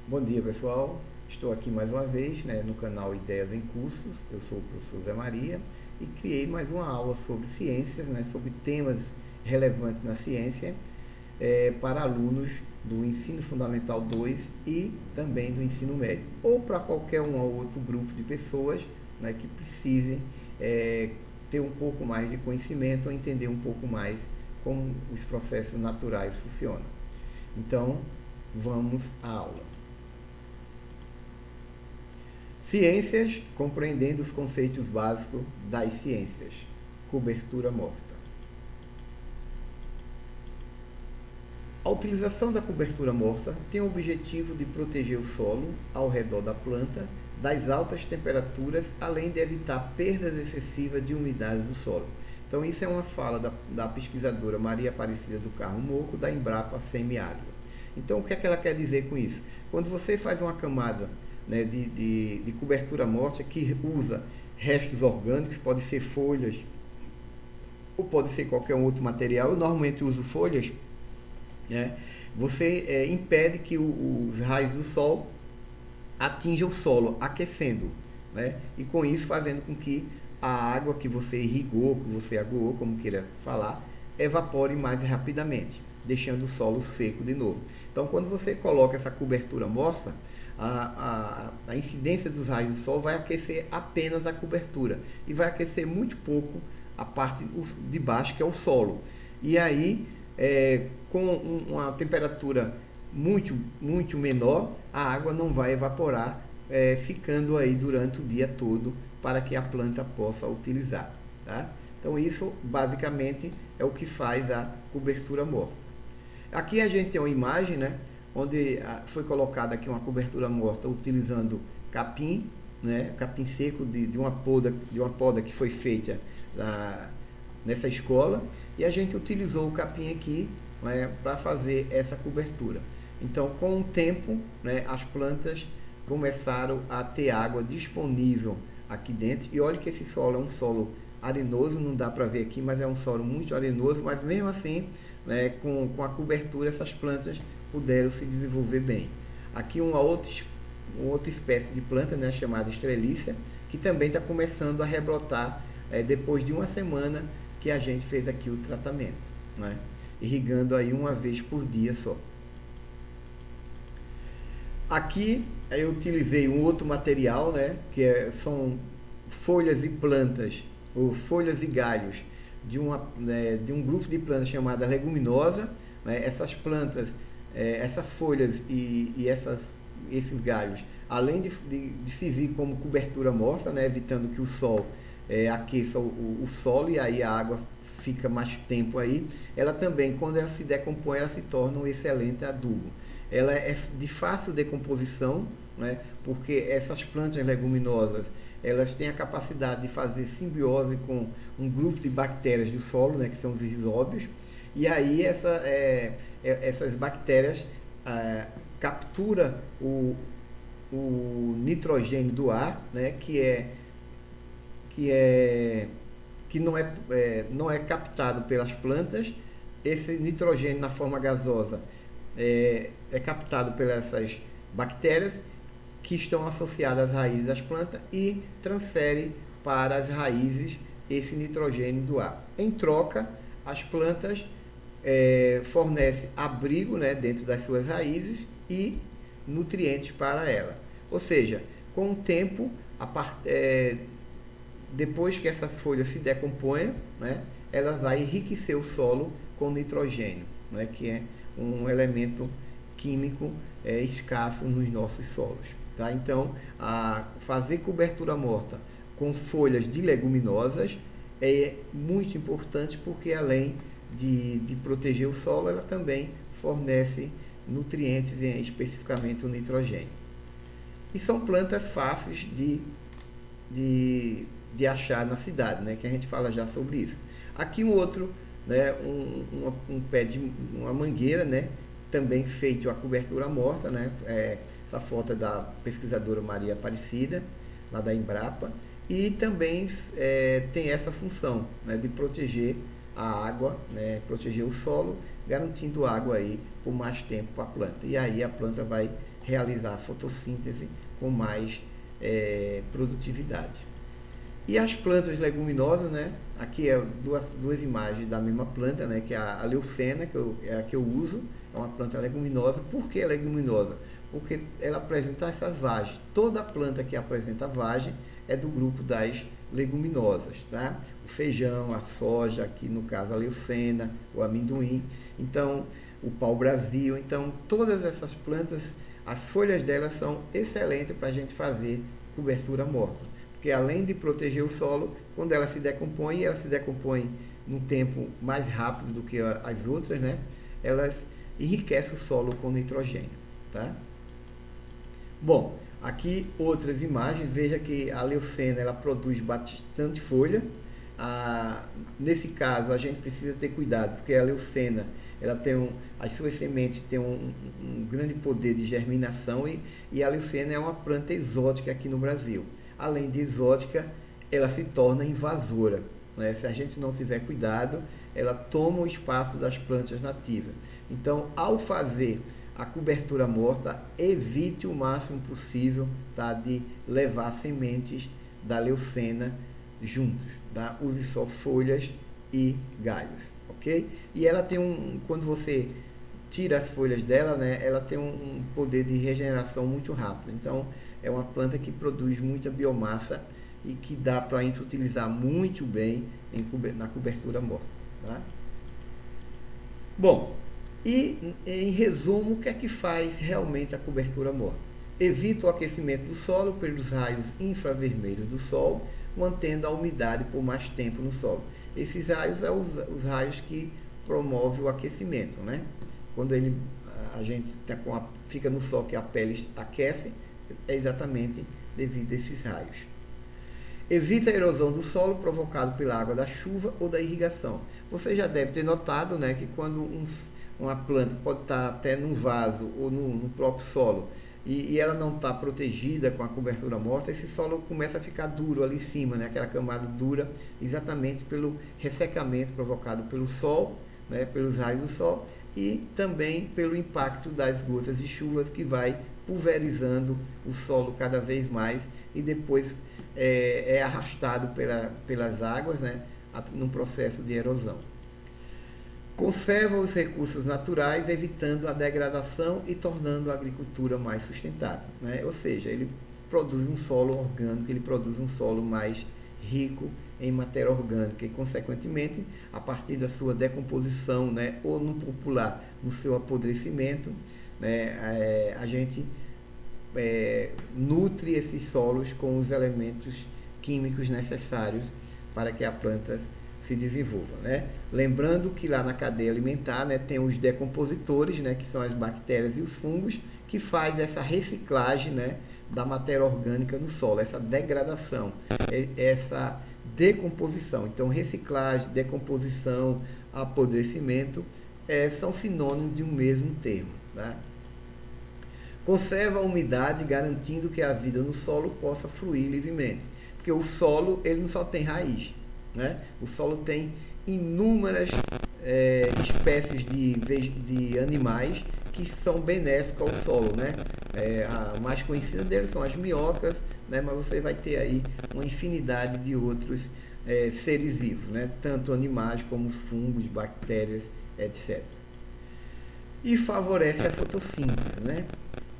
Bom dia, pessoal. Estou aqui mais uma vez, no canal Ideias em Cursos. Eu sou o professor Zé Maria e criei mais uma aula sobre ciências, sobre temas relevantes na ciência, para alunos do Ensino Fundamental 2 e também do Ensino Médio, ou para qualquer um ou outro grupo de pessoas, que precise ter um pouco mais de conhecimento ou entender um pouco mais como os processos naturais funcionam. Então, vamos à aula. Ciências, compreendendo os conceitos básicos das ciências. Cobertura morta. A utilização da cobertura morta tem o objetivo de proteger o solo ao redor da planta das altas temperaturas, além de evitar perdas excessivas de umidade do solo. Então, isso é uma fala da pesquisadora Maria Aparecida do Carmo Moco, da Embrapa Semiárido. Então, o que é que ela quer dizer com isso? Quando você faz uma camada de cobertura morta que usa restos orgânicos, pode ser folhas ou pode ser qualquer outro material, eu normalmente uso folhas, você impede que os raios do sol atinjam o solo, aquecendo, e com isso fazendo com que a água que você irrigou, que você aguou, como queira falar, evapore mais rapidamente, deixando o solo seco de novo. Então, quando você coloca essa cobertura morta, a incidência dos raios do sol vai aquecer apenas a cobertura e vai aquecer muito pouco a parte de baixo, que é o solo. E aí, com uma temperatura muito, muito menor, a água não vai evaporar, ficando aí durante o dia todo para que a planta possa utilizar. Tá? Então, isso basicamente é o que faz a cobertura morta. Aqui a gente tem uma imagem, onde foi colocada aqui uma cobertura morta utilizando capim, capim seco de uma poda que foi feita nessa escola, e a gente utilizou o capim aqui para fazer essa cobertura. Então, com o tempo, as plantas começaram a ter água disponível aqui dentro, e olha que esse solo é um solo arenoso, não dá para ver aqui, mas é um solo muito arenoso, mas mesmo assim, com a cobertura, essas plantas puderam se desenvolver bem. Aqui uma outra espécie de planta, chamada estrelícia, que também está começando a rebrotar depois de uma semana que a gente fez aqui o tratamento, irrigando aí uma vez por dia só. Aqui eu utilizei um outro material, são folhas e plantas, ou folhas e galhos de um grupo de plantas chamada leguminosa. Essas plantas, essas folhas e esses galhos, além de servir como cobertura morta, evitando que o sol aqueça o solo e aí a água fica mais tempo aí, ela também, quando ela se decompõe, ela se torna um excelente adubo. Ela é de fácil decomposição, porque essas plantas leguminosas, elas têm a capacidade de fazer simbiose com um grupo de bactérias do solo, que são os rizóbios, e aí essas bactérias capturam o nitrogênio do ar, que não é captado pelas plantas. Esse nitrogênio na forma gasosa é captado pelas essas bactérias que estão associadas às raízes das plantas e transfere para as raízes esse nitrogênio do ar. Em troca, as plantas fornecem abrigo dentro das suas raízes e nutrientes para ela. Ou seja, com o tempo, depois que essas folhas se decompõem, elas vão enriquecer o solo com nitrogênio, que é um elemento químico escasso nos nossos solos. Tá? Então, fazer cobertura morta com folhas de leguminosas é muito importante, porque além de proteger o solo, ela também fornece nutrientes, especificamente o nitrogênio. E são plantas fáceis de achar na cidade, que a gente fala já sobre isso. Aqui um outro, um pé de uma mangueira, também feito a cobertura morta, essa foto é da pesquisadora Maria Aparecida, lá da Embrapa, e também tem essa função, de proteger a água, proteger o solo, garantindo água aí por mais tempo para a planta. E aí a planta vai realizar a fotossíntese com mais produtividade. E as plantas leguminosas, né? Aqui é duas imagens da mesma planta, né? Que é a leucena, é a que eu uso, é uma planta leguminosa. Por que leguminosa? Porque ela apresenta essas vagens. Toda planta que apresenta vagem é do grupo das leguminosas, tá? O feijão, a soja, aqui no caso a leucena, o amendoim, então o pau-brasil. Então todas essas plantas, as folhas delas são excelentes para a gente fazer cobertura morta. Porque além de proteger o solo, quando ela se decompõe num tempo mais rápido do que as outras, né? Elas enriquecem o solo com nitrogênio, tá? Bom, aqui outras imagens, veja que a leucena ela produz bastante folha. Nesse caso a gente precisa ter cuidado, porque a leucena ela tem as suas sementes têm um grande poder de germinação e a leucena é uma planta exótica aqui no Brasil. Além de exótica, ela se torna invasora, né? Se a gente não tiver cuidado, ela toma o espaço das plantas nativas. Então, ao fazer a cobertura morta, evite o máximo possível, tá, de levar sementes da leucena juntos, tá? Use só folhas e galhos, ok? E ela tem quando você tira as folhas dela, né, ela tem um poder de regeneração muito rápido. Então, é uma planta que produz muita biomassa e que dá para a gente utilizar muito bem na cobertura morta, tá? Bom, e em resumo, o que é que faz realmente a cobertura morta? Evita o aquecimento do solo pelos raios infravermelhos do sol, mantendo a umidade por mais tempo no solo. Esses raios são os raios que promovem o aquecimento, né? Quando a gente fica no sol que a pele aquece, é exatamente devido a esses raios. Evita a erosão do solo provocada pela água da chuva ou da irrigação. Você já deve ter notado, né, que quando uma planta pode estar até num vaso ou no próprio solo e ela não está protegida com a cobertura morta, esse solo começa a ficar duro ali em cima, né, aquela camada dura, exatamente pelo ressecamento provocado pelo sol, né, pelos raios do sol e também pelo impacto das gotas de chuvas que vai pulverizando o solo cada vez mais e depois é arrastado pelas águas, né, num processo de erosão. Conserva os recursos naturais, evitando a degradação e tornando a agricultura mais sustentável, né? Ou seja, ele produz um solo orgânico, ele produz um solo mais rico em matéria orgânica e, consequentemente, a partir da sua decomposição, né, ou no popular, no seu apodrecimento, né, a gente nutre esses solos com os elementos químicos necessários para que a planta se desenvolva, né? Lembrando que lá na cadeia alimentar, né, tem os decompositores, né, que são as bactérias e os fungos, que faz essa reciclagem, né, da matéria orgânica no solo, essa degradação, essa decomposição. Então, reciclagem, decomposição, apodrecimento são sinônimos de um mesmo termo, tá? Conserva a umidade, garantindo que a vida no solo possa fluir livremente, porque o solo ele não só tem raiz, né? O solo tem inúmeras espécies de animais que são benéficos ao solo, né? A mais conhecida deles são as minhocas, né? Mas você vai ter aí uma infinidade de outros seres vivos, né? Tanto animais como fungos, bactérias, etc. E favorece a fotossíntese, né?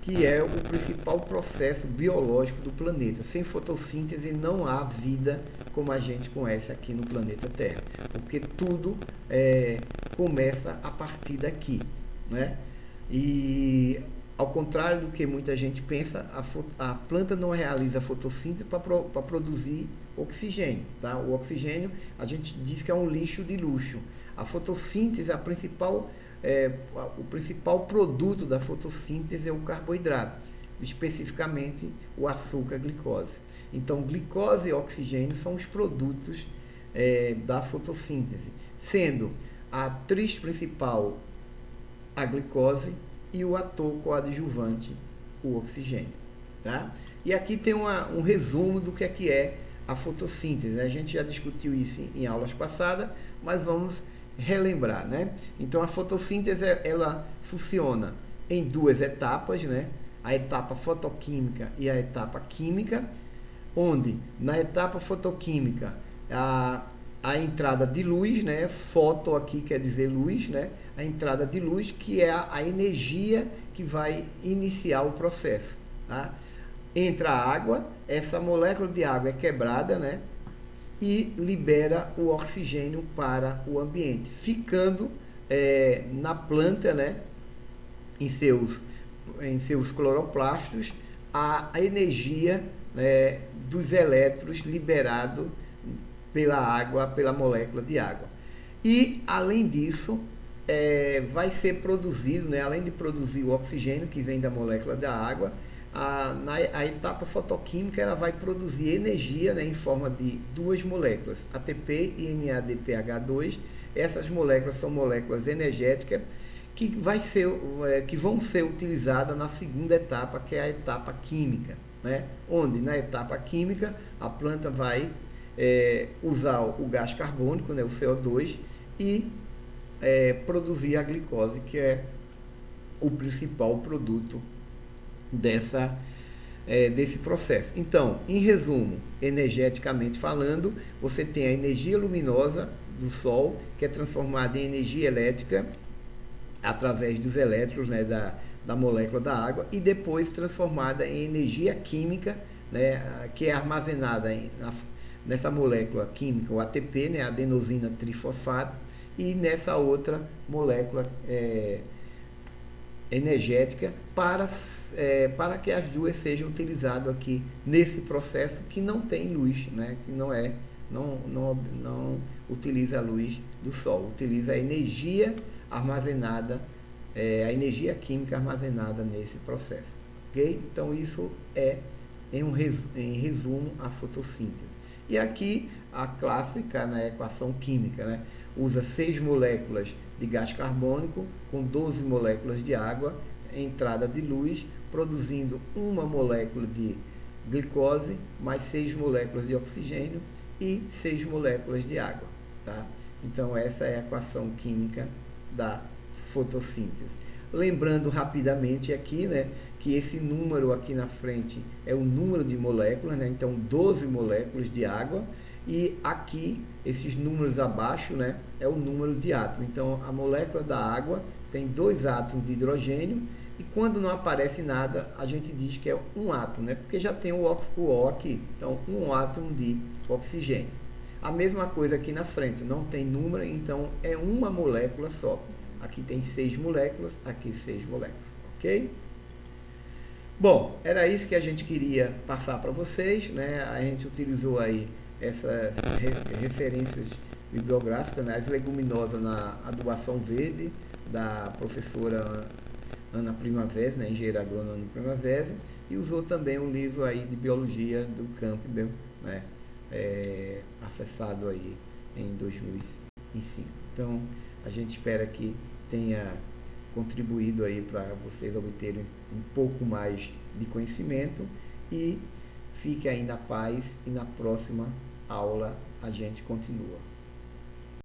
Que é o principal processo biológico do planeta. Sem fotossíntese não há vida como a gente conhece aqui no planeta Terra, porque tudo começa a partir daqui, né? E ao contrário do que muita gente pensa, a planta não realiza fotossíntese para produzir oxigênio, tá? O oxigênio a gente diz que é um lixo de luxo. A fotossíntese, o principal produto da fotossíntese é o carboidrato, especificamente o açúcar, glicose. Então, glicose e oxigênio são os produtos da fotossíntese, sendo a atriz principal a glicose e o ator coadjuvante o oxigênio, tá? E aqui tem um resumo do que é a fotossíntese, né? A gente já discutiu isso em aulas passadas, mas vamos relembrar, né? Então a fotossíntese ela funciona em duas etapas, né? a etapa fotoquímica e a etapa química, onde na etapa fotoquímica a entrada de luz, né? Foto aqui quer dizer luz, né? A entrada de luz, que é a energia que vai iniciar o processo, tá? Entra a água, essa molécula de água é quebrada, né? E libera o oxigênio para o ambiente, ficando na planta, né? Em seus cloroplastos, a energia, né, dos elétrons liberado pela água, pela molécula de água. E, além disso, vai ser produzido, né, além de produzir o oxigênio que vem da molécula da água, a etapa fotoquímica ela vai produzir energia, né, em forma de duas moléculas, ATP e NADPH2. Essas moléculas são moléculas energéticas que vão ser utilizadas na segunda etapa, que é a etapa química, né? Onde na etapa química a planta vai usar o gás carbônico, né, o CO2, e produzir a glicose, que é o principal produto desse processo. Então, em resumo, energeticamente falando, você tem a energia luminosa do Sol, que é transformada em energia elétrica através dos elétrons, né, da molécula da água, e depois transformada em energia química, né, que é armazenada nessa molécula química, o ATP, né, adenosina trifosfato, e nessa outra molécula energética para que as duas sejam utilizadas aqui nesse processo que não tem luz, né, que não utiliza a luz do Sol, utiliza a energia armazenada, a energia química armazenada nesse processo, ok? Então isso em resumo, a fotossíntese. E aqui a clássica, né, equação química, né? Usa 6 moléculas de gás carbônico com 12 moléculas de água, entrada de luz, produzindo uma molécula de glicose, mais 6 moléculas de oxigênio e 6 moléculas de água, tá? Então essa é a equação química da fotossíntese. Lembrando rapidamente aqui, né, que esse número aqui na frente é o número de moléculas, né? Então 12 moléculas de água, e aqui esses números abaixo, né, é o número de átomos. Então a molécula da água tem 2 átomos de hidrogênio, e quando não aparece nada a gente diz que é um átomo, né, porque já tem o O aqui, então um átomo de oxigênio. A mesma coisa aqui na frente, não tem número, então é uma molécula só. Aqui tem 6 moléculas, aqui 6 moléculas, ok? Bom, era isso que a gente queria passar para vocês, né? A gente utilizou aí essas referências bibliográficas, né? As leguminosas na adubação verde, da professora Ana Primavera, né? Engenheira agrônoma Ana Primavera, e usou também um livro aí de biologia do Campbell, né? Acessado aí em 2005. Então, a gente espera que tenha contribuído aí para vocês obterem um pouco mais de conhecimento, e fique aí na paz, e na próxima aula a gente continua.